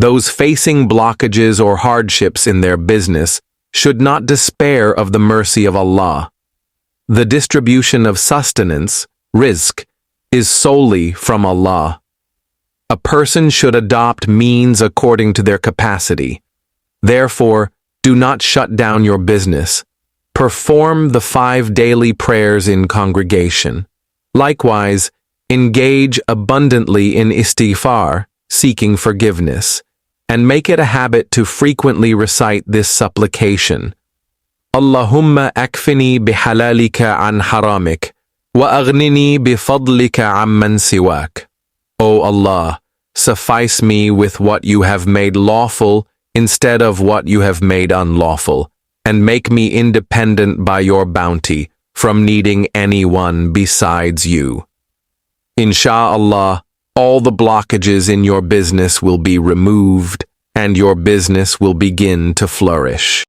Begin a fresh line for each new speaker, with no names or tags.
Those facing blockages or hardships in their business should not despair of the mercy of Allah. The distribution of sustenance, Rizq, is solely from Allah. A person should adopt means according to their capacity. Therefore, do not shut down your business. Perform the 5 daily prayers in congregation. Likewise, engage abundantly in istighfar, seeking forgiveness, and make it a habit to frequently recite this supplication. Allahumma akfini bihalalika an haramik, wa aghnini bifadlika amman siwak. O Allah, suffice me with what you have made lawful instead of what you have made unlawful, and make me independent by your bounty from needing anyone besides you. In Sha Allah, all the blockages in your business will be removed, and your business will begin to flourish.